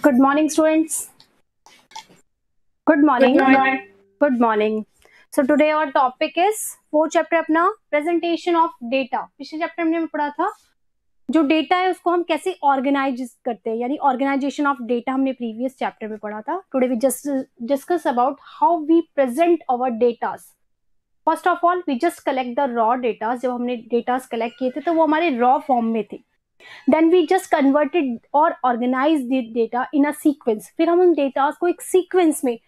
Good morning, students. Good morning. Good morning. Good morning. So today our topic is fourth chapter अपना presentation of data. पिछले chapter में पढ़ा था जो data है उसको हम कैसे ऑर्गेनाइज करते हैं, यानी ऑर्गेनाइजेशन ऑफ डेटा हमने प्रीवियस चैप्टर में पढ़ा था. Today we just discuss about how we present our datas. First of all we just collect the raw datas. जब हमने डेटास कलेक्ट किए थे तो वो हमारे रॉ फॉर्म में थे. देन वी जस्ट कन्वर्टेड और organise the data in a sequence. फिर हम उन डेटास को एक सीक्वेंस में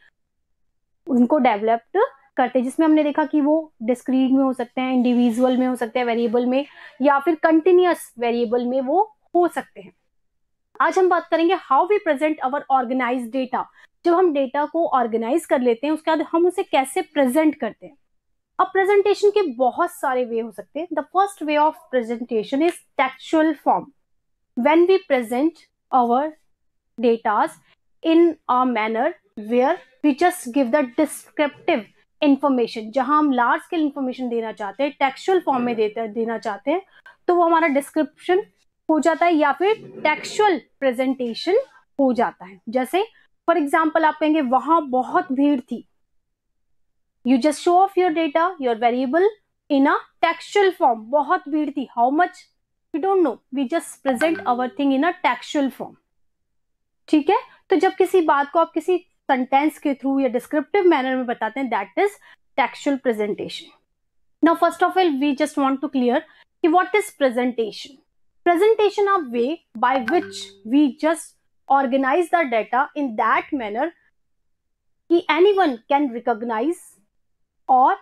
उनको डेवलप्ड करते हैं, जिसमें हमने देखा कि वो डिस्क्रीट में हो सकते हैं, इंडिविजुअल में हो सकते हैं, वेरिएबल में, या फिर कंटिन्यूअस वेरिएबल में वो हो सकते हैं. आज हम बात करेंगे how we present our organise data. जब हम डेटा को ऑर्गेनाइज कर लेते हैं उसके बाद हम उसे कैसे प्रेजेंट करते हैं. अब प्रेजेंटेशन के बहुत सारे वे हो सकते हैं. The first way of presentation is textual form. When we present our datas in a manner where we just give the descriptive information. जहां हम लार्ज स्केल इंफॉर्मेशन देना चाहते हैं, टेक्सचुअल फॉर्म में देना चाहते हैं, तो वो हमारा डिस्क्रिप्शन हो जाता है या फिर टेक्सचुअल प्रेजेंटेशन हो जाता है. जैसे फॉर एग्जाम्पल आप कहेंगे वहां बहुत भीड़ थी. You just show off your data, your variable in a textual form. बहुत भीड़ थी, how much we don't know, we just present our thing in a textual form. ठीक है. तो जब किसी बात को आप किसी सेंटेंस के थ्रू या डिस्क्रिप्टिव मैनर में बताते हैं, that is textual presentation. Now first of all we just want to clear कि what is presentation. Presentation a way by which we just organise the data in that manner कि anyone can recognise और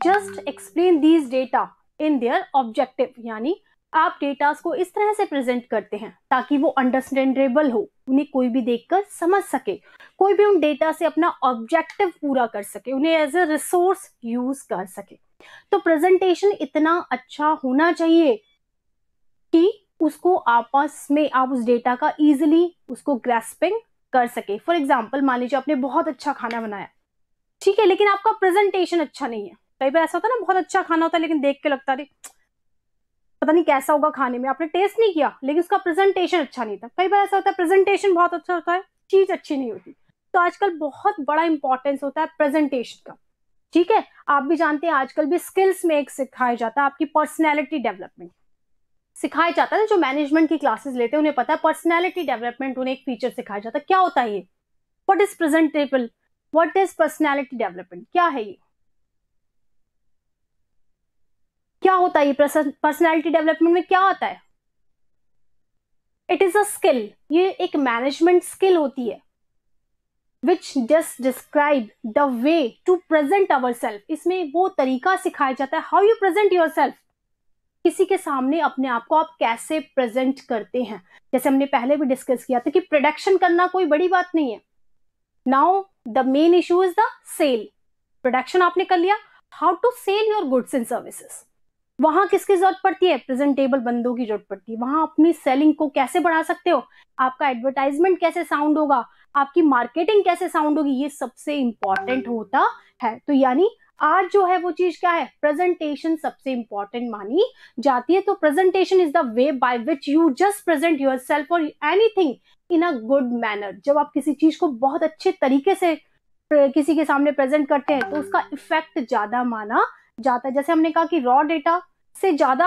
just explain these data in their objective. यानी आप datas को इस तरह से present करते हैं ताकि वो अंडरस्टैंडेबल हो, उन्हें कोई भी देखकर समझ सके, कोई भी उन डेटा से अपना ऑब्जेक्टिव पूरा कर सके, उन्हें एज अ रिसोर्स यूज कर सके. तो प्रेजेंटेशन इतना अच्छा होना चाहिए कि उसको आपस में आप उस डेटा का इजिली उसको ग्रास्पिंग कर सके. फॉर एग्जाम्पल मान लीजिए आपने बहुत अच्छा खाना बनाया, ठीक है, लेकिन आपका प्रेजेंटेशन अच्छा नहीं है. कई बार ऐसा होता है ना, बहुत अच्छा खाना होता है लेकिन देख के लगता है पता नहीं कैसा होगा खाने में, आपने टेस्ट नहीं किया लेकिन उसका प्रेजेंटेशन अच्छा नहीं था. कई बार ऐसा होता है प्रेजेंटेशन बहुत अच्छा होता है, चीज अच्छी नहीं होती. तो आजकल बहुत बड़ा इंपॉर्टेंस होता है प्रेजेंटेशन का. ठीक है. आप भी जानते हैं आजकल भी स्किल्स में एक सिखाया जाता है आपकी पर्सनैलिटी डेवलपमेंट सिखाया जाता है. जो मैनेजमेंट की क्लासेस लेते हैं उन्हें पता है पर्सनैलिटी डेवलपमेंट, उन्हें एक फीचर सिखाया जाता है. क्या होता है ये, what is presentable, what is personality development, क्या है ये, क्या होता है ये पर्सनैलिटी डेवलपमेंट में क्या आता है. It is a skill. ये एक मैनेजमेंट स्किल होती है which just describe the way to present ourself. इसमें वो तरीका सिखाया जाता है how you present yourself. किसी के सामने अपने आप को आप कैसे प्रेजेंट करते हैं. जैसे हमने पहले भी डिस्कस किया था कि प्रोडक्शन करना कोई बड़ी बात नहीं है. Now the main issue is the sale. Production आपने कर लिया, how to sell your goods and services. वहां किसकी जरूरत पड़ती है, प्रेजेंटेबल बंदों की जरूरत पड़ती है. वहां अपनी सेलिंग को कैसे बढ़ा सकते हो, आपका एडवर्टाइजमेंट कैसे साउंड होगा, आपकी मार्केटिंग कैसे साउंड होगी, ये सबसे इंपॉर्टेंट होता है. तो यानी आज जो है वो चीज क्या है, प्रेजेंटेशन सबसे इंपॉर्टेंट मानी जाती है. तो presentation is the way by which you just present yourself और anything in a good manner. जब आप किसी चीज को बहुत अच्छे तरीके से किसी के सामने प्रेजेंट करते हैं तो उसका इफेक्ट ज्यादा माना जाता है. जैसे हमने कहा कि रॉ डेटा से ज्यादा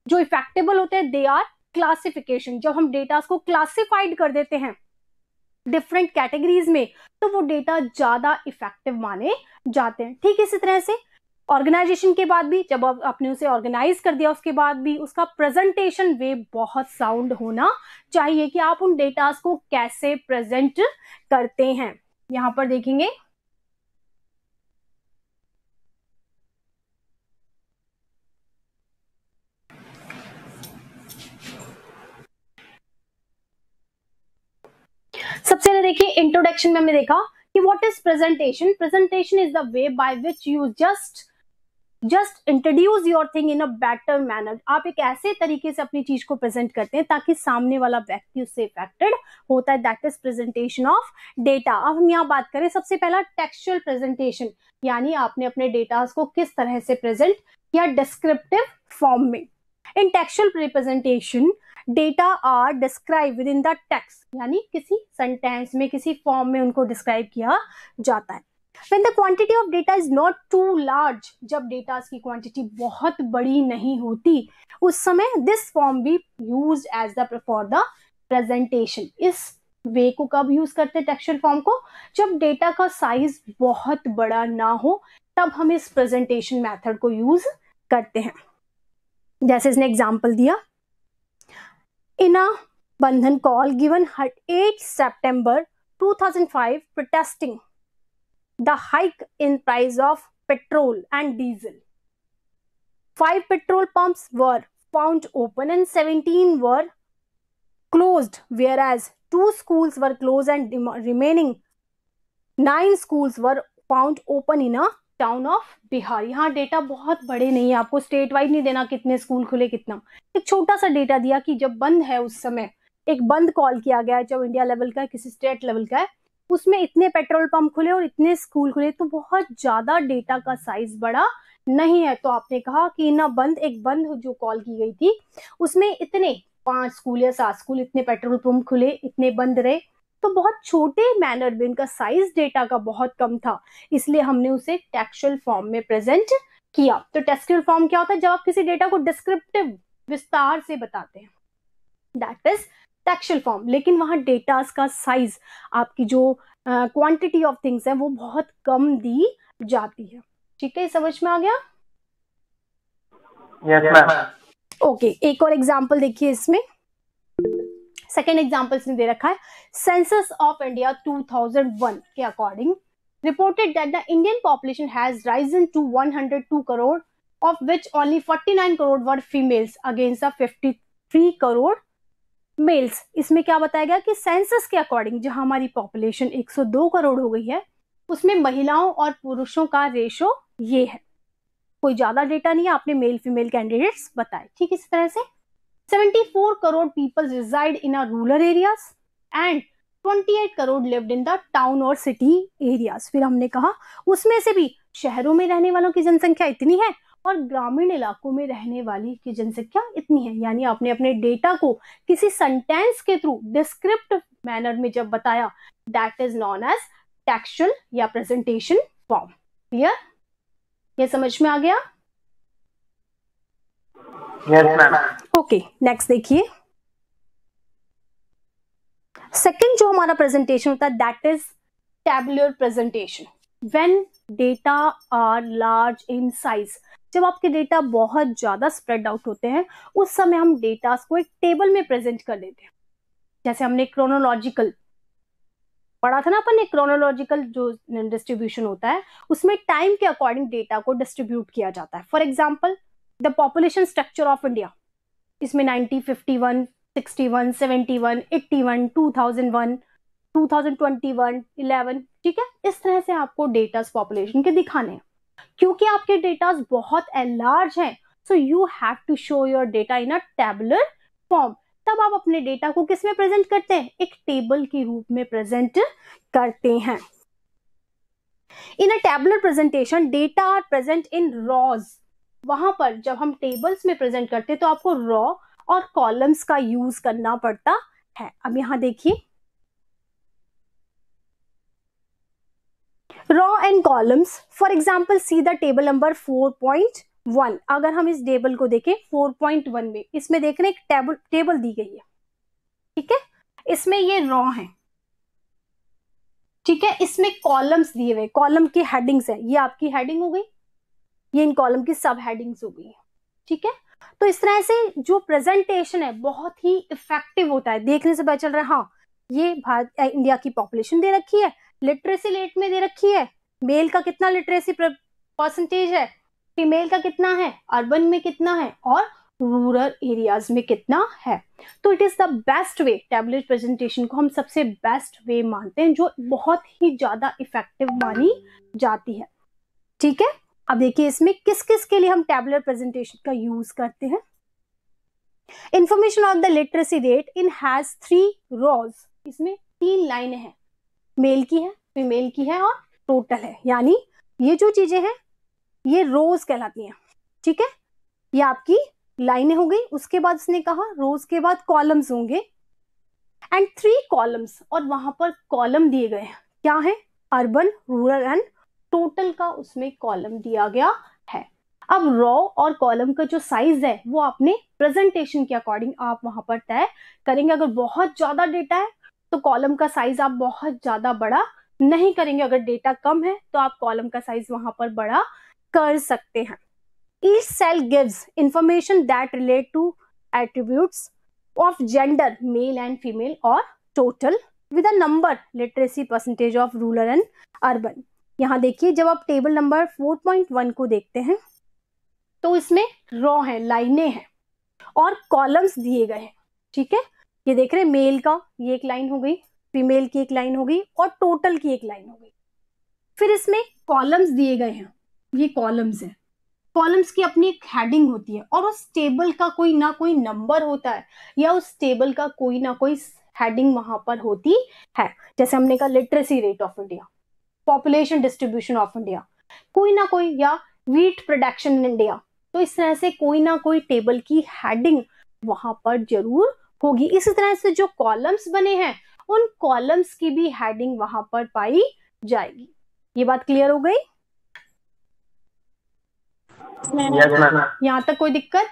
जो इफेक्टेबल होते हैं दे आर क्लासिफिकेशन. जब हम डेटा को क्लासिफाइड कर देते हैं डिफरेंट कैटेगरीज में तो वो डेटा ज्यादा इफेक्टिव माने जाते हैं. ठीक इसी तरह से ऑर्गेनाइजेशन के बाद भी जब आपने उसे ऑर्गेनाइज कर दिया उसके बाद भी उसका प्रेजेंटेशन वे बहुत साउंड होना चाहिए कि आप उन डेटा को कैसे प्रेजेंट करते हैं. यहां पर देखेंगे सबसे पहले देखिए इंट्रोडक्शन में हमने देखा कि what is presentation. Presentation is the way by which you just introduce your thing in a better manner. आप एक ऐसे तरीके से अपनी चीज को प्रेजेंट करते हैं ताकि सामने वाला व्यक्ति उससे इफेक्टेड होता है. That is presentation of data. अब हम यहाँ बात करें सबसे पहला टेक्सचुअल प्रेजेंटेशन, यानी आपने अपने डेटा को किस तरह से प्रेजेंट किया डिस्क्रिप्टिव फॉर्म में. In textual representation data are describe within the text, यानी किसी सेंटेंस में, किसी फॉर्म में उनको डिस्क्राइब किया जाता है। When the quantity of data is not too large, जब डेटा की क्वांटिटी बहुत बड़ी नहीं होती, उस समय दिस फॉर्म भी used as the for the presentation. इस वे को कब यूज करते हैं टेक्सचुअल फॉर्म को? जब डेटा का साइज बहुत बड़ा ना हो, तब हम इस प्रेजेंटेशन मेथड को यूज करते हैं। जैसे इसने एग्जांपल दिया, इन अ बंधन call given 8 September 2005 protesting the hike in price of petrol and diesel. 5 petrol pumps were found open and 17 were closed, whereas 2 schools were closed and remaining 9 schools were found open in a town of Bihar. यहाँ data बहुत बड़े नहीं है, आपको state wide नहीं देना कितने school खुले कितना, एक छोटा सा डेटा दिया कि जब बंद है उस समय एक बंद कॉल किया गया है, जब इंडिया लेवल का है, किसी स्टेट लेवल का है, उसमें इतने पेट्रोल पंप खुले और इतने स्कूल खुले, तो बहुत ज्यादा डेटा का साइज बड़ा नहीं है। तो आपने कहा कि ना बंद, एक बंद जो कॉल की गई थी उसमें इतने 5 स्कूल या 7 स्कूल, इतने पेट्रोल पंप खुले, इतने बंद रहे, तो बहुत छोटे मैनर में इनका साइज डेटा का बहुत कम था, इसलिए हमने उसे टेक्सचुअल फॉर्म में प्रेजेंट किया। तो टेक्सचुअल फॉर्म क्या होता है? जब आप किसी डेटा को डिस्क्रिप्टिव विस्तार से बताते हैं, दैट इज टेक्सचुअल फॉर्म। लेकिन वहां डेटास का साइज, आपकी जो क्वांटिटी ऑफ थिंग्स है वो बहुत कम दी जाती है। ठीक है, समझ में आ गया? Yes ma'am. ओके, एक और एग्जांपल देखिए इसमें। सेकेंड एग्जाम्पल इसने दे रखा है, सेंसस ऑफ इंडिया 2001 के according reported that the Indian population has risen to 102 crore, of which only 49 crore were females against the 53 crore males. इसमें क्या बताया गया कि सेंसस के अकॉर्डिंग जहां हमारी पॉपुलेशन 102 करोड़ हो गई है, उसमें महिलाओं और पुरुषों का रेशो ये है। कोई ज्यादा डेटा नहीं है, आपने मेल फीमेल कैंडिडेट्स बताए। ठीक, इस तरह से 74 crore people reside in our rural areas and 28 crore lived in the town or city areas। फिर हमने कहा उसमें से भी शहरों में रहने वालों की जनसंख्या इतनी है और ग्रामीण इलाकों में रहने वाली की जनसंख्या इतनी है। यानी आपने अपने डेटा को किसी सेंटेंस के थ्रू डिस्क्रिप्टिव मैनर में जब बताया, that is known as textual या प्रेजेंटेशन फॉर्म। क्लियर? ये समझ में आ गया? Yes ma'am. ओके, नेक्स्ट देखिए। सेकंड जो हमारा प्रेजेंटेशन होता है, that is tabular presentation. When data are large in size, जब आपके डेटा बहुत ज्यादा स्प्रेड आउट होते हैं, उस समय हम डेटा को एक टेबल में प्रेजेंट कर देते हैं। जैसे हमने क्रोनोलॉजिकल पढ़ा था ना अपन ने, क्रोनोलॉजिकल जो डिस्ट्रीब्यूशन होता है उसमें टाइम के अकॉर्डिंग डेटा को डिस्ट्रीब्यूट किया जाता है। For example the population structure of India, इसमें 90, 51, 61, 71, 81, 2001, 2021, 11, ठीक है, इस तरह से आपको डेटास पॉपुलेशन के दिखाने हैं। क्योंकि आपके डेटास बहुत लार्ज हैं, so you have to show your data in a tabular form. तब आप अपने डेटा को किस में प्रेजेंट करते हैं? एक टेबल के रूप में प्रेजेंट करते हैं। In a tabular presentation data are present in rows. वहां पर जब हम टेबल्स में प्रेजेंट करते हैं तो आपको रॉ और कॉलम्स का यूज करना पड़ता है। अब यहां देखिए, raw and columns. For example see the table number 4.1। अगर हम इस टेबल को देखें 4.1 में, इसमें देख रहे हैं एक टेबल दी गई है, ठीक है, इसमें ये रॉ है, ठीक है, इसमें कॉलम्स दिए हुए, कॉलम की हेडिंग्स है, ये आपकी हेडिंग हो गई, ये इन कॉलम की सब हेडिंग्स हो गई, ठीक है। तो इस तरह से जो प्रेजेंटेशन है बहुत ही इफेक्टिव होता है। देखने से पता चल रहा है हाँ ये इंडिया की पॉपुलेशन दे रखी है, लिटरेसी रेट में दे रखी है, मेल का कितना लिटरेसी परसेंटेज है, फीमेल का कितना है, अर्बन में कितना है और रूरल एरियाज में कितना है। तो it is the best way, tabular presentation को हम सबसे बेस्ट वे मानते हैं, जो बहुत ही ज्यादा इफेक्टिव मानी जाती है। ठीक है, अब देखिए इसमें किस किस के लिए हम टैबुलर प्रेजेंटेशन का यूज करते हैं। Information of the literacy rate in has 3 rows. इसमें 3 लाइनें हैं, मेल की है, फीमेल की है और टोटल है। यानी ये जो चीजें हैं ये रोज कहलाती हैं, ठीक है, ये आपकी लाइनें हो गई, उसके बाद उसने कहा रोज के बाद कॉलम्स होंगे एंड 3 कॉलम्स, और वहां पर कॉलम दिए गए हैं, क्या है, अर्बन, रूरल एंड टोटल का उसमें कॉलम दिया गया है। अब रो और कॉलम का जो साइज है वो अपने प्रेजेंटेशन के अकॉर्डिंग आप वहां पर तय करेंगे। अगर बहुत ज्यादा डेटा है तो कॉलम का साइज आप बहुत ज्यादा बड़ा नहीं करेंगे, अगर डेटा कम है तो आप कॉलम का साइज वहां पर बड़ा कर सकते हैं। Each cell gives information that relate to attributes of gender, male and female, or total with a number, literacy percentage of rural and urban। यहाँ देखिए जब आप टेबल नंबर 4.1 को देखते हैं तो इसमें रो है, लाइनें हैं और कॉलम्स दिए गए हैं, ठीक है। ये देख रहे हैं, मेल का ये एक लाइन हो गई, फीमेल की एक लाइन हो गई और टोटल की एक लाइन हो गई। फिर इसमें कॉलम्स दिए गए हैं, ये कॉलम्स है, कॉलम्स की अपनी एक हेडिंग होती है और उस टेबल का कोई ना कोई नंबर होता है या उस टेबल का कोई ना कोई हेडिंग वहां पर होती है। जैसे हमने कहा literacy rate of India, population distribution of India, कोई ना कोई, या व्हीट प्रोडक्शन इन इंडिया। तो इस तरह से कोई ना कोई टेबल की हेडिंग वहां पर जरूर होगी। इसी तरह से जो कॉलम्स बने हैं उन कॉलम्स की भी हेडिंग वहां पर पाई जाएगी। ये बात क्लियर हो गई? Yes, ma'am. यहाँ तक कोई दिक्कत?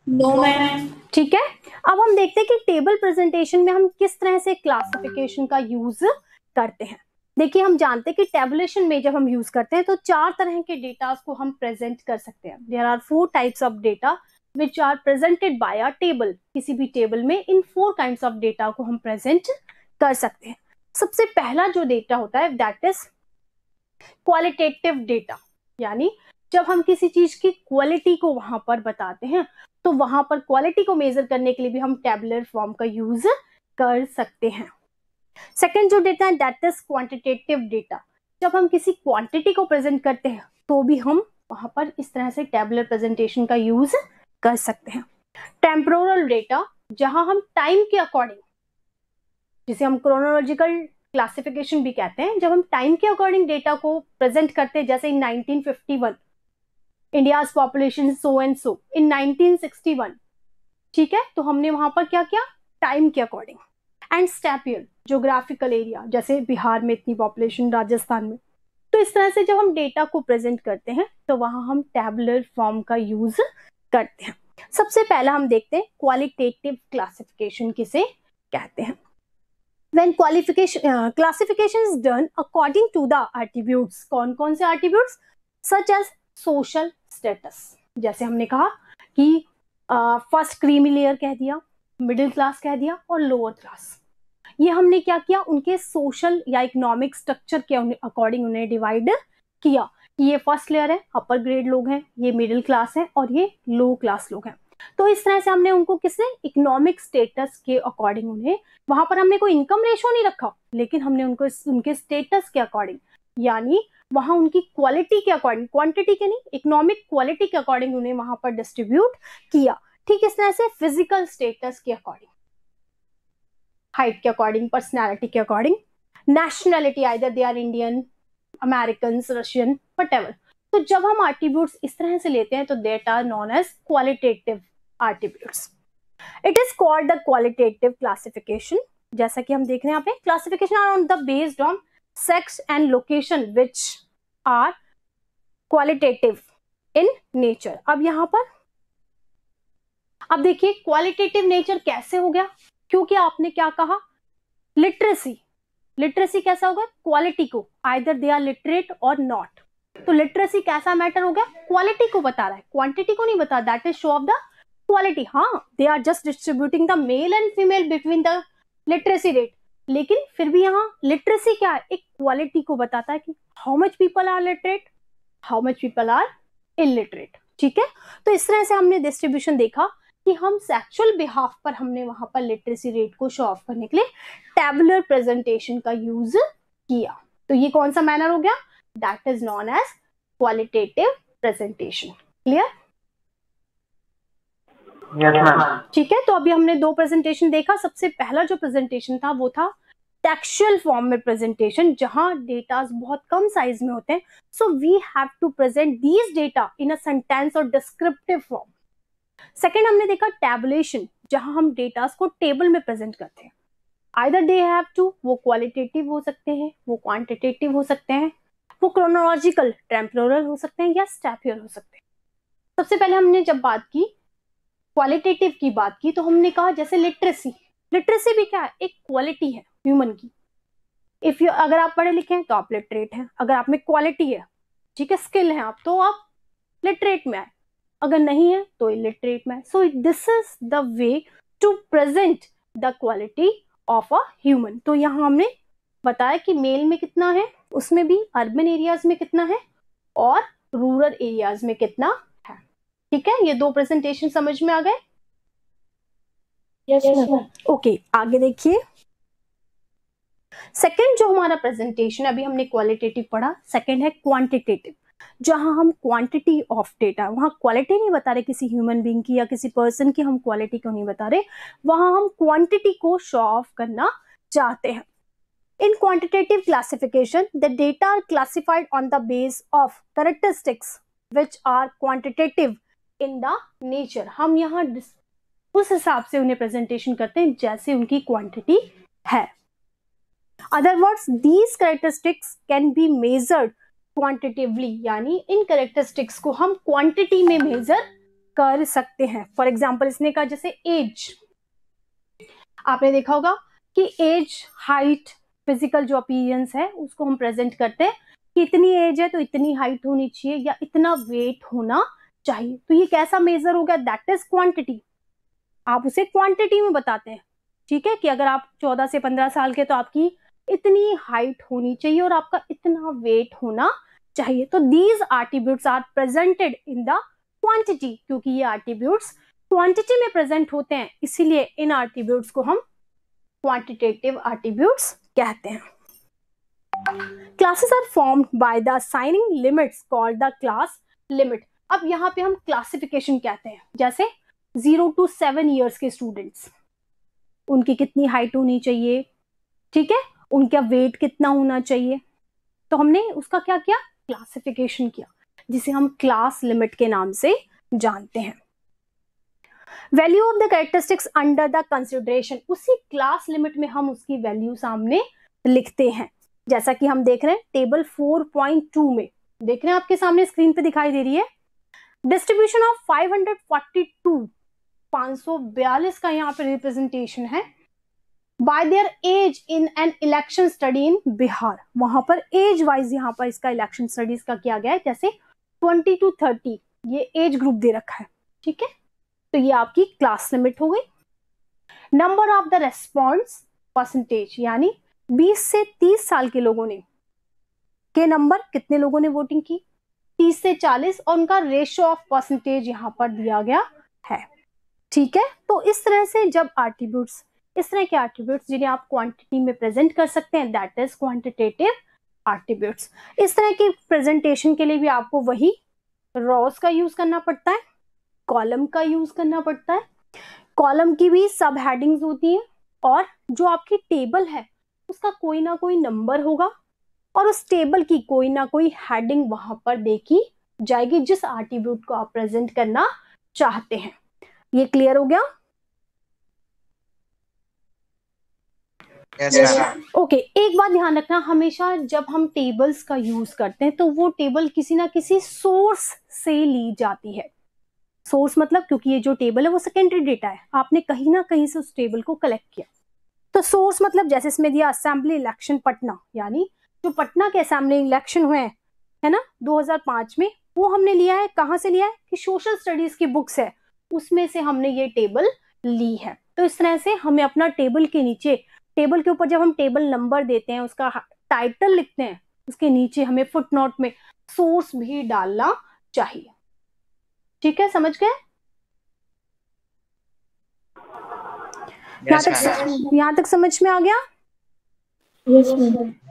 No ma'am. ठीक है, अब हम देखते हैं कि टेबल प्रेजेंटेशन में हम किस तरह से क्लासिफिकेशन का यूज करते हैं। देखिए हम जानते हैं कि टेबुलेशन में जब हम यूज करते हैं तो 4 तरह के डेटा को हम प्रेजेंट कर सकते हैं। There are 4 types of data which are presented by a table. किसी भी टेबल में इन 4 काइंड्स ऑफ डेटा को हम प्रेजेंट कर सकते हैं। सबसे पहला जो डेटा होता है दैट इज क्वालिटेटिव डेटा, यानी जब हम किसी चीज की क्वालिटी को वहां पर बताते हैं तो वहां पर क्वालिटी को मेजर करने के लिए भी हम टेबुलर फॉर्म का यूज कर सकते हैं। सेकेंड जो डेटा है दैट इज क्वांटिटेटिव डेटा। जब हम किसी क्वांटिटी को प्रेजेंट करते हैं तो भी हम वहां पर इस तरह से टेबुलर प्रेजेंटेशन का यूज कर सकते हैं। टेम्पोरल डेटा, जहां हम टाइम के अकॉर्डिंग, जिसे हम क्रोनोलॉजिकल क्लासिफिकेशन भी कहते हैं, जब हम टाइम के अकॉर्डिंग डेटा को प्रेजेंट करते हैं, जैसे in 1951 India's population so and so in 1961, ठीक है, तो हमने वहां पर क्या किया, टाइम के अकॉर्डिंग। एंड स्टैपियल, ज्योग्राफिकल एरिया, जैसे बिहार में इतनी पॉपुलेशन, राजस्थान में। तो इस तरह से जब हम डेटा को प्रेजेंट करते हैं तो वहां हम टेबुलर फॉर्म का यूज करते हैं। सबसे पहला हम देखते हैं क्वालिटेटिव क्लासिफिकेशन किसे कहते हैं। When classification is done according to the attributes, कौन कौन से attributes, such as social status, जैसे हमने कहा कि फर्स्ट क्रीमी लेयर कह दिया, मिडिल क्लास कह दिया और लोअर क्लास। ये हमने क्या किया, उनके सोशल या इकोनॉमिक स्ट्रक्चर के अकॉर्डिंग उन्हें डिवाइड किया कि ये फर्स्ट लेयर है, अपर ग्रेड लोग हैं, ये मिडिल क्लास है और ये लो क्लास लोग हैं। तो इस तरह से हमने उनको किसने, इकोनॉमिक स्टेटस के अकॉर्डिंग उन्हें, वहां पर हमने कोई इनकम रेशो नहीं रखा, लेकिन हमने उनको उनके स्टेटस के अकॉर्डिंग, यानी वहां उनकी क्वालिटी के अकॉर्डिंग, क्वांटिटी के नहीं, इकोनॉमिक क्वालिटी के अकॉर्डिंग उन्हें वहां पर डिस्ट्रीब्यूट किया। ठीक इस तरह से फिजिकल स्टेटस के अकॉर्डिंग, हाइट के अकॉर्डिंग, पर्सनैलिटी के according, nationality, either they are Indian, American, Russian, whatever. तो जब हम एट्रीब्यूट्स इस तरह से लेते हैं तो that are known as qualitative attributes. It is called the qualitative classification. जैसा कि हम देख रहे हैं यहाँ पे, classification are on the based on sex and location which are qualitative in nature. अब यहाँ पर अब देखिए क्वालिटेटिव नेचर कैसे हो गया, क्योंकि आपने क्या कहा, लिटरेसी। लिटरेसी कैसा होगा, क्वालिटी को, आइदर दे आर लिटरेट और नॉट। तो लिटरेसी कैसा मैटर हो गया, क्वालिटी को बता रहा है, क्वांटिटी को नहीं बता। That is show of the quality. हाँ, they are just distributing the male and female between the literacy rate, लेकिन फिर भी यहाँ लिटरेसी क्या है, एक क्वालिटी को बताता है कि how much people are literate, how much people are illiterate. ठीक है, तो इस तरह से हमने डिस्ट्रीब्यूशन देखा कि हम सेक्सुअल बिहाफ पर हमने वहां पर लिटरेसी रेट को शो ऑफ करने के लिए टेबुलर प्रेजेंटेशन का यूज किया। तो ये कौन सा मैनर हो गया, that is known as qualitative presentation. Clear? Yes, ma'am. ठीक है, तो अभी हमने 2 प्रेजेंटेशन देखा। सबसे पहला जो प्रेजेंटेशन था वो था टेक्सचुअल फॉर्म में प्रेजेंटेशन, जहां डेटा बहुत कम साइज में होते हैं. So we have to present these data in a sentence और डिस्क्रिप्टिव फॉर्म. सेकेंड हमने देखा टैबुलेशन, जहां हम डेटा को टेबल में प्रेजेंट करते हैं. आइदर दे हैव टू, वो क्वालिटेटिव हो सकते हैं, वो क्वांटिटेटिव हो सकते हैं, वो क्रोनोलॉजिकल टेम्पोरल हो सकते हैं, या स्टैपियर हो सकते हैं. सबसे पहले हमने जब बात की क्वालिटेटिव की बात की, तो हमने कहा जैसे लिटरेसी. लिटरेसी भी क्या है, एक क्वालिटी है ह्यूमन की. इफ यू, अगर आप पढ़े लिखे हैं तो आप लिटरेट हैं. अगर आप में क्वालिटी है, ठीक है, स्किल है आप, तो आप लिटरेट में आए. अगर नहीं है तो इलिटरेट में. So this is the way to present the quality of a human. तो यहाँ हमने बताया कि मेल में कितना है, उसमें भी अर्बन एरियाज में कितना है और रूरल एरियाज में कितना है. ठीक है, ये दो प्रेजेंटेशन समझ में आ गए. ओके, आगे देखिए. सेकेंड जो हमारा प्रेजेंटेशन, अभी हमने क्वालिटेटिव पढ़ा, सेकेंड है क्वांटिटेटिव, जहां हम क्वांटिटी ऑफ डेटा, वहां क्वालिटी नहीं बता रहे किसी ह्यूमन बीइंग की या किसी पर्सन की, हम क्वालिटी को नहीं बता रहे, वहां हम क्वांटिटी को शो ऑफ करना चाहते हैं. In quantitative classification the data are classified on the base of characteristics which are quantitative in the nature. हम यहाँ उस हिसाब से उन्हें प्रेजेंटेशन करते हैं जैसे उनकी क्वांटिटी है. Other words, these characteristics can be measured quantitatively, यानी इन कैरेक्टरिस्टिक्स को हम क्वांटिटी में मेजर कर सकते हैं. फॉर एग्जांपल इसने कहा जैसे एज, आपने देखा होगा कि एज, हाइट, फिजिकल जो अपीयरेंस है उसको हम प्रेजेंट करते हैं कि इतनी एज है तो इतनी हाइट होनी चाहिए या इतना वेट होना चाहिए. तो ये कैसा मेजर हो गया, दैट इज क्वांटिटी. आप उसे क्वांटिटी में बताते हैं. ठीक है, कि अगर आप 14 से 15 साल के तो आपकी इतनी हाइट होनी चाहिए और आपका इतना वेट होना चाहिए. तो these attributes are presented in the quantity, क्योंकि ये एट्रीब्यूट्स क्वांटिटी में प्रेजेंट होते हैं, इसीलिए इन एट्रीब्यूट्स को हम क्वांटिटेटिव एट्रीब्यूट्स कहते हैं. Classes are formed by the assigning limits called the class limit. अब यहाँ पे हम क्लासिफिकेशन कहते हैं, जैसे 0 to 7 ईयर्स के स्टूडेंट्स, उनकी कितनी हाइट होनी चाहिए, ठीक है, उनका वेट कितना होना चाहिए. तो हमने उसका क्या किया, क्लासिफिकेशन किया, जिसे हम क्लास लिमिट के नाम से जानते हैं. Value of the characteristics under the consideration, उसी क्लास लिमिट में हम उसकी वैल्यू सामने लिखते हैं. जैसा कि हम देख रहे हैं टेबल 4.2 में, देख रहे हैं आपके सामने स्क्रीन पे दिखाई दे रही है. डिस्ट्रीब्यूशन ऑफ 542 का यहाँ पे रिप्रेजेंटेशन है. By their age in an election study in Bihar, वहां पर एज वाइज यहाँ पर इसका इलेक्शन स्टडीज का किया गया है. जैसे 20 to 30 ये एज ग्रुप दे रखा है. ठीक है, तो ये आपकी क्लास लिमिट हो गई. Number of the response percentage, यानी 20 से 30 साल के लोगों ने के नंबर, कितने लोगों ने वोटिंग की, 30 से 40, और उनका रेशियो ऑफ परसेंटेज यहाँ पर दिया गया है. ठीक है, तो इस तरह से जब एट्रीब्यूट्स, इस तरह के एट्रीब्यूट्स जिन्हें आप क्वांटिटी में प्रेजेंट कर सकते हैं, दैट इज क्वांटिटेटिव एट्रीब्यूट्स. इस तरह की प्रेजेंटेशन के लिए भी आपको वही रॉस का यूज करना पड़ता है, कॉलम का यूज करना पड़ता है. कॉलम की भी सब हेडिंग्स होती हैं, और जो आपकी टेबल है उसका कोई ना कोई नंबर होगा, और उस टेबल की कोई ना कोई हेडिंग वहां पर देखी जाएगी जिस एट्रीब्यूट को आप प्रेजेंट करना चाहते हैं. ये क्लियर हो गया? ओके, एक बात ध्यान रखना, हमेशा जब हम टेबल्स का यूज करते हैं तो वो टेबल किसी ना किसी सोर्स से ली जाती है. सोर्स मतलब, क्योंकि ये जो टेबल है वो सेकेंडरी डेटा है, आपने कहीं ना कहीं से उस टेबल को कलेक्ट किया. तो सोर्स मतलब जैसे इसमें दिया असेंबली इलेक्शन पटना, यानी जो पटना के असेंबली इलेक्शन हुए हैं, है ना, 2005 में, वो हमने लिया है. कहाँ से लिया है कि सोशल स्टडीज की बुक्स है, उसमें से हमने ये टेबल ली है. तो इस तरह से हमें अपना टेबल के नीचे, टेबल के ऊपर जब हम टेबल नंबर देते हैं, उसका टाइटल लिखते हैं, उसके नीचे हमें फुटनोट में सोर्स भी डालना चाहिए. ठीक है, समझ गए? यहाँ तक समझ में आ गया?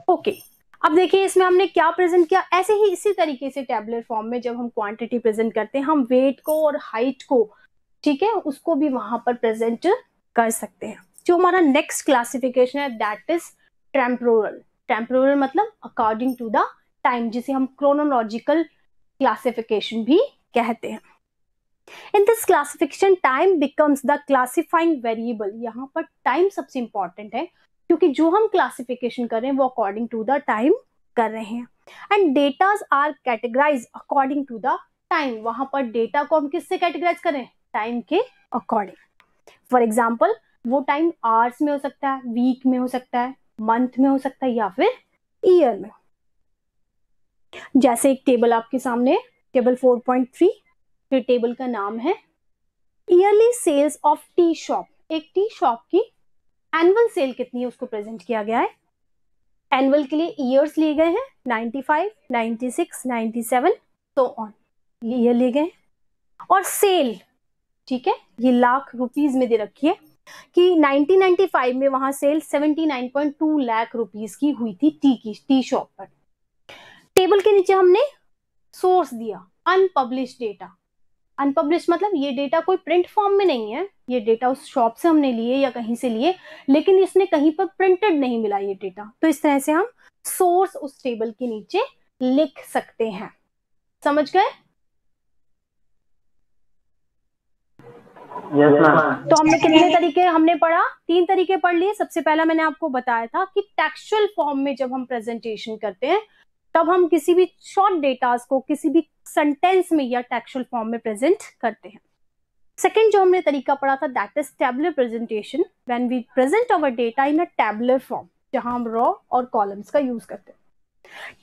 ओके. अब देखिए इसमें हमने क्या प्रेजेंट किया. ऐसे ही इसी तरीके से टेबुलर फॉर्म में जब हम क्वांटिटी प्रेजेंट करते हैं, हम वेट को और हाइट को, ठीक है, उसको भी वहां पर प्रेजेंट कर सकते हैं. जो हमारा नेक्स्ट क्लासिफिकेशन है दैट इज टेम्पोरल। टेम्पोरल मतलब अकॉर्डिंग टू द टाइम, जिसे हम क्रोनोलॉजिकल क्लासिफिकेशन भी कहते हैं। In this classification time becomes the classifying variable. यहाँ पर टाइम सबसे इंपॉर्टेंट है, क्योंकि जो हम क्लासिफिकेशन कर रहे हैं वो अकॉर्डिंग टू द टाइम कर रहे हैं। And datas are categorize according to the time. वहां पर डेटा को हम किससे कैटेगराइज करें? टाइम के अकॉर्डिंग। फॉर एग्जाम्पल, वो टाइम आवर्स में हो सकता है, वीक में हो सकता है, मंथ में हो सकता है, या फिर ईयर में। जैसे एक टेबल आपके सामने, टेबल 4.3, फिर टेबल का नाम है yearly sales of tea shop. एक टी शॉप की एनुअल सेल कितनी है उसको प्रेजेंट किया गया है। एनुअल के लिए ईयर्स लिए गए हैं 95, 96, 97 तो ऑन, ईयर लिए गए। और सेल, ठीक है, ये लाख रुपीस में दे रखी है कि 1995 में वहां सेल 79.2 लाख रुपीस की हुई थी टी शॉप पर। टेबल के नीचे हमने सोर्स दिया अनपब्लिश्ड डेटा। अनपब्लिश्ड मतलब ये डेटा कोई प्रिंट फॉर्म में नहीं है, ये डेटा उस शॉप से हमने लिए या कहीं से लिए, लेकिन इसने कहीं पर प्रिंटेड नहीं मिला ये डेटा, तो इस तरह से हम सोर्स उस टेबल के नीचे लिख सकते हैं। समझ गए? Yes ma'am. तो हमने कितने तरीके हमने पढ़ा? 3 तरीके पढ़ लिए। सबसे पहला मैंने आपको बताया था कि टेक्सचुअल फॉर्म में जब हम प्रेजेंटेशन करते हैं तब हम किसी भी शॉर्ट डेटास को किसी भी सेंटेंस में या टेक्सचुअल फॉर्म में प्रेजेंट करते हैं। सेकंड जो हमने तरीका पढ़ा था, that is tabular presentation, when we present our data in a tabular form, जहां हम रॉ और कॉलम्स का यूज करते हैं।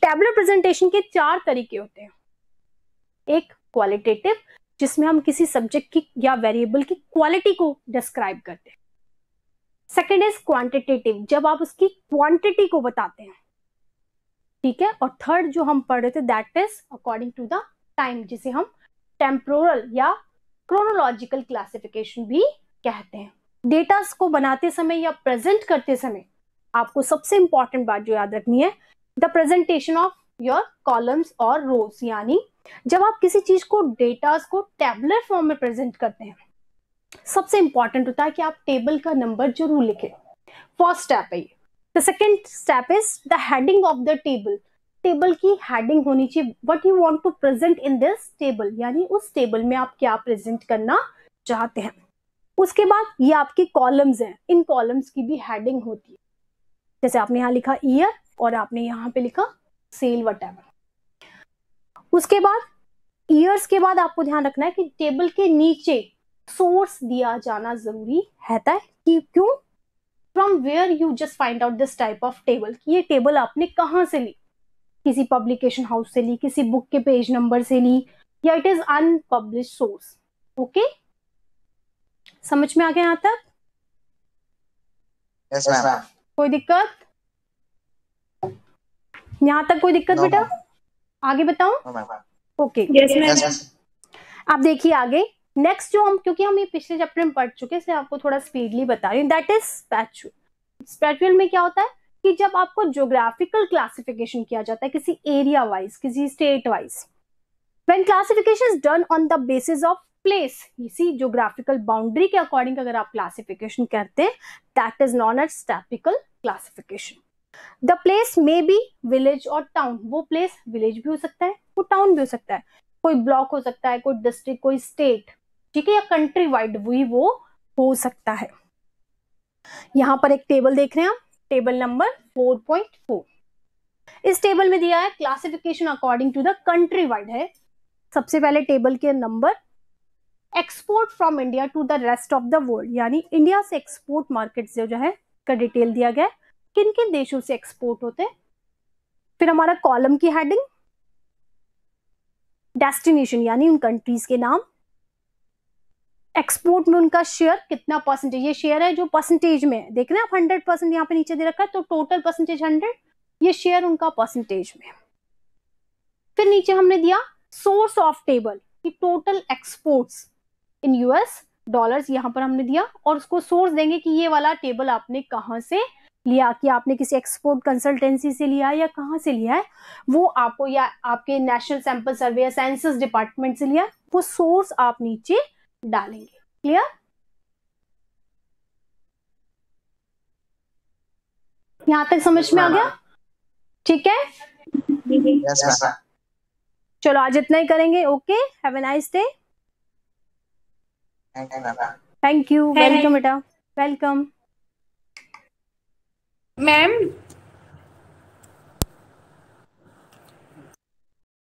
टैबुलर प्रेजेंटेशन के 4 तरीके होते हैं। एक क्वालिटेटिव, जिसमें हम किसी सब्जेक्ट की या वेरिएबल की क्वालिटी को डिस्क्राइब करते हैं। सेकेंड इज क्वांटिटेटिव, जब आप उसकी क्वांटिटी को बताते हैं, ठीक है। और थर्ड जो हम पढ़ रहे थे, that is according to the time, जिसे हम टेम्पोरल या क्रोनोलॉजिकल क्लासिफिकेशन भी कहते हैं। डेटा को बनाते समय या प्रेजेंट करते समय आपको सबसे इंपॉर्टेंट बात जो याद रखनी है, the presentation of your columns और रोज। यानी जब आप किसी चीज को, डेटा को टेबुलर फॉर्म में प्रेजेंट करते हैं, सबसे इंपॉर्टेंट होता है कि आप टेबल का नंबर जरूर लिखें। फर्स्ट स्टेप है ये। The second step is the heading of the table. Table की हेडिंग होनी चाहिए, what you want to present in this table, यानी उस टेबल में आप क्या प्रेजेंट करना चाहते हैं। उसके बाद ये आपके कॉलम्स हैं, इन कॉलम्स की भी हेडिंग होती है। जैसे आपने यहाँ लिखा ईयर और आपने यहाँ पे लिखा सेल व्हाटएवर। उसके बाद ईयर्स के बाद आपको ध्यान रखना है कि टेबल के नीचे सोर्स दिया जाना जरूरी है। कि क्यों? From where you just find out this type of table, कि ये टेबल आपने कहां से ली, किसी पब्लिकेशन हाउस से ली, किसी बुक के पेज नंबर से ली, या it is unpublished source. Okay, समझ में आ गया यहां तक? Yes ma'am. कोई दिक्कत? यहां तक कोई दिक्कत बेटा? आगे बताऊं? ओके, आप देखिए आगे। नेक्स्ट जो हम, क्योंकि हम ये पिछले चैप्टर में पढ़ चुके हैं, इसलिए आपको थोड़ा स्पीडली बता रही हूँ, दैट इज स्पैचुअल। स्पैचुअल में क्या होता है कि जब आपको ज्योग्राफिकल क्लासिफिकेशन किया जाता है किसी एरिया वाइज, किसी state wise, when classification is done on the basis of place, इसी ज्योग्राफिकल बाउंड्री के अकॉर्डिंग अगर आप क्लासिफिकेशन करते हैं, that is known as statical classification. The place may be village और टाउन, वो प्लेस विलेज भी हो सकता है, वो टाउन भी हो सकता है, कोई ब्लॉक हो सकता है, कोई डिस्ट्रिक्ट, कोई स्टेट, ठीक है, या कंट्री वाइड भी वो हो सकता है। यहां पर एक टेबल देख रहे हैं हम, टेबल नंबर 4.4। इस टेबल में दिया है classification according to the country wide है। सबसे पहले टेबल के number, export from India to the rest of the world, यानी इंडिया से एक्सपोर्ट मार्केट जो है का डिटेल दिया गया है, किन किन देशों से एक्सपोर्ट होते हैं। फिर हमारा कॉलम की हेडिंग, डेस्टिनेशन यानी उन कंट्रीज के नाम, एक्सपोर्ट में उनका शेयर कितना परसेंटेज, ये शेयर है जो परसेंटेज में है, देख रहे हैं आप 100% यहाँ पे नीचे दे रखा है, तो टोटल परसेंटेज 100, ये शेयर उनका परसेंटेज में। फिर नीचे हमने दिया सोर्स ऑफ टेबल, कि total exports in US dollars यहाँ पर हमने दिया, और उसको सोर्स देंगे कि ये वाला टेबल आपने कहाँ से लिया, कि आपने किसी एक्सपोर्ट कंसल्टेंसी से लिया या कहाँ से लिया है, वो आपको, या आपके नेशनल सैंपल सर्वे या सेंसस डिपार्टमेंट से लिया, वो सोर्स आप नीचे डालेंगे। क्लियर? यहाँ तक समझ में आ गया? ठीक है, यस मैम। चलो आज इतना ही करेंगे। Okay, have a nice day. Thank you ma'am. Thank you, welcome बेटा, वेलकम। मैम